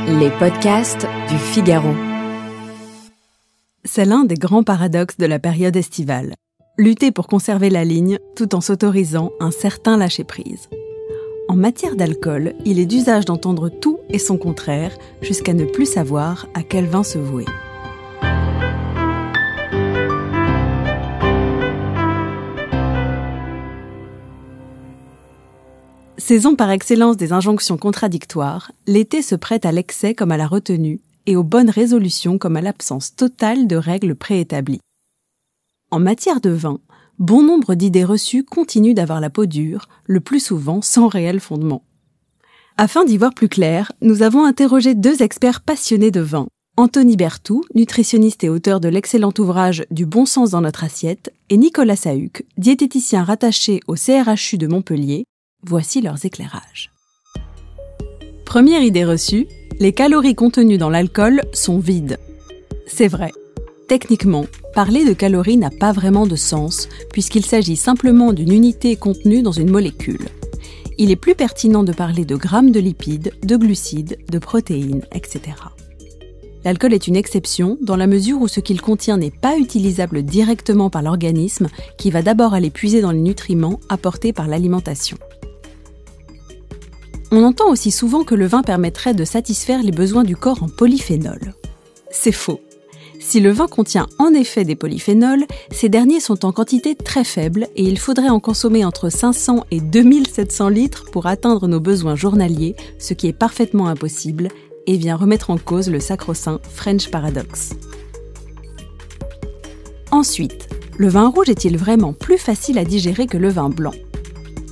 Les podcasts du Figaro. C'est l'un des grands paradoxes de la période estivale. Lutter pour conserver la ligne tout en s'autorisant un certain lâcher-prise. En matière d'alcool, il est d'usage d'entendre tout et son contraire jusqu'à ne plus savoir à quel vin se vouer. Saison par excellence des injonctions contradictoires, l'été se prête à l'excès comme à la retenue et aux bonnes résolutions comme à l'absence totale de règles préétablies. En matière de vin, bon nombre d'idées reçues continuent d'avoir la peau dure, le plus souvent sans réel fondement. Afin d'y voir plus clair, nous avons interrogé deux experts passionnés de vin, Anthony Berthoud, nutritionniste et auteur de l'excellent ouvrage « Du bon sens dans notre assiette » et Nicolas Sahuc, diététicien rattaché au CRHU de Montpellier. Voici leurs éclairages. Première idée reçue, les calories contenues dans l'alcool sont vides. C'est vrai. Techniquement, parler de calories n'a pas vraiment de sens, puisqu'il s'agit simplement d'une unité contenue dans une molécule. Il est plus pertinent de parler de grammes de lipides, de glucides, de protéines, etc. L'alcool est une exception dans la mesure où ce qu'il contient n'est pas utilisable directement par l'organisme, qui va d'abord aller puiser dans les nutriments apportés par l'alimentation. On entend aussi souvent que le vin permettrait de satisfaire les besoins du corps en polyphénols. C'est faux. Si le vin contient en effet des polyphénols, ces derniers sont en quantité très faible et il faudrait en consommer entre 500 et 2700 litres pour atteindre nos besoins journaliers, ce qui est parfaitement impossible et vient remettre en cause le sacro-saint French Paradox. Ensuite, le vin rouge est-il vraiment plus facile à digérer que le vin blanc ?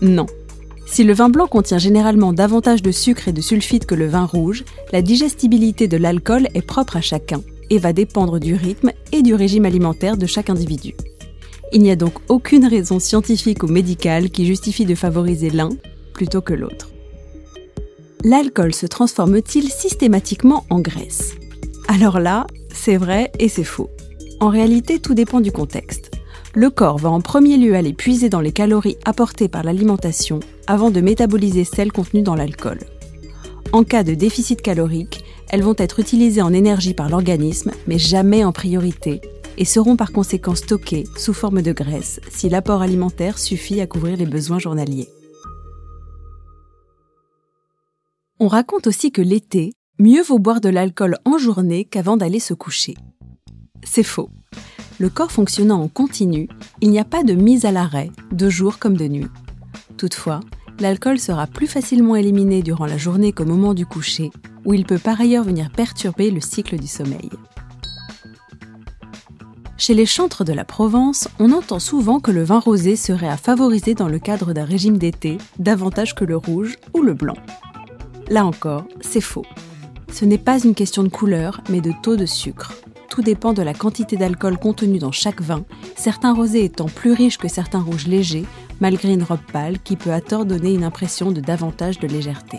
Non. Si le vin blanc contient généralement davantage de sucre et de sulfite que le vin rouge, la digestibilité de l'alcool est propre à chacun et va dépendre du rythme et du régime alimentaire de chaque individu. Il n'y a donc aucune raison scientifique ou médicale qui justifie de favoriser l'un plutôt que l'autre. L'alcool se transforme-t-il systématiquement en graisse ? Alors là, c'est vrai et c'est faux. En réalité, tout dépend du contexte. Le corps va en premier lieu aller puiser dans les calories apportées par l'alimentation avant de métaboliser celles contenues dans l'alcool. En cas de déficit calorique, elles vont être utilisées en énergie par l'organisme, mais jamais en priorité, et seront par conséquent stockées sous forme de graisse si l'apport alimentaire suffit à couvrir les besoins journaliers. On raconte aussi que l'été, mieux vaut boire de l'alcool en journée qu'avant d'aller se coucher. C'est faux. Le corps fonctionnant en continu, il n'y a pas de mise à l'arrêt, de jour comme de nuit. Toutefois, l'alcool sera plus facilement éliminé durant la journée qu'au moment du coucher, où il peut par ailleurs venir perturber le cycle du sommeil. Chez les chantres de la Provence, on entend souvent que le vin rosé serait à favoriser dans le cadre d'un régime d'été, davantage que le rouge ou le blanc. Là encore, c'est faux. Ce n'est pas une question de couleur, mais de taux de sucre. Tout dépend de la quantité d'alcool contenue dans chaque vin, certains rosés étant plus riches que certains rouges légers, malgré une robe pâle qui peut à tort donner une impression de davantage de légèreté.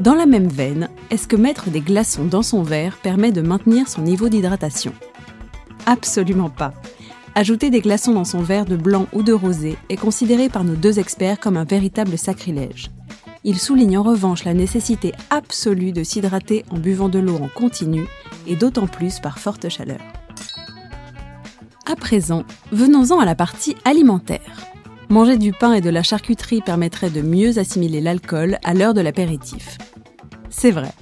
Dans la même veine, est-ce que mettre des glaçons dans son verre permet de maintenir son niveau d'hydratation ? Absolument pas. Ajouter des glaçons dans son verre de blanc ou de rosé est considéré par nos deux experts comme un véritable sacrilège. Il souligne en revanche la nécessité absolue de s'hydrater en buvant de l'eau en continu, et d'autant plus par forte chaleur. À présent, venons-en à la partie alimentaire. Manger du pain et de la charcuterie permettrait de mieux assimiler l'alcool à l'heure de l'apéritif. C'est vrai.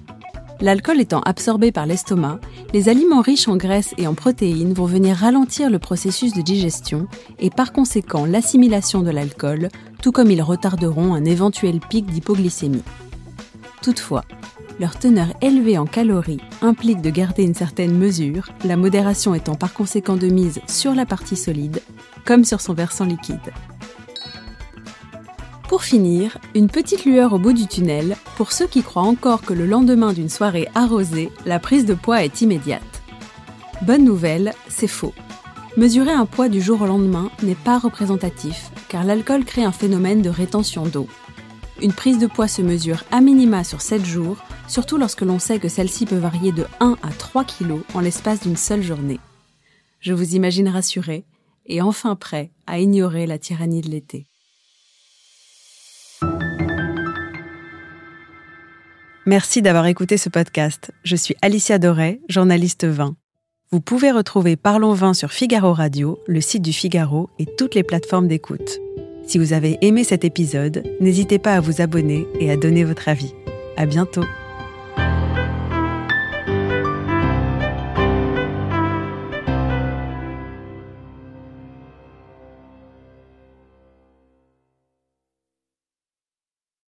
L'alcool étant absorbé par l'estomac, les aliments riches en graisses et en protéines vont venir ralentir le processus de digestion et par conséquent l'assimilation de l'alcool, tout comme ils retarderont un éventuel pic d'hypoglycémie. Toutefois, leur teneur élevée en calories implique de garder une certaine mesure, la modération étant par conséquent de mise sur la partie solide, comme sur son versant liquide. Pour finir, une petite lueur au bout du tunnel, pour ceux qui croient encore que le lendemain d'une soirée arrosée, la prise de poids est immédiate. Bonne nouvelle, c'est faux. Mesurer un poids du jour au lendemain n'est pas représentatif, car l'alcool crée un phénomène de rétention d'eau. Une prise de poids se mesure à minima sur 7 jours, surtout lorsque l'on sait que celle-ci peut varier de 1 à 3 kg en l'espace d'une seule journée. Je vous imagine rassuré et enfin prêt à ignorer la tyrannie de l'été. Merci d'avoir écouté ce podcast. Je suis Alicia Doré, journaliste vin. Vous pouvez retrouver Parlons Vin sur Figaro Radio, le site du Figaro et toutes les plateformes d'écoute. Si vous avez aimé cet épisode, n'hésitez pas à vous abonner et à donner votre avis. À bientôt.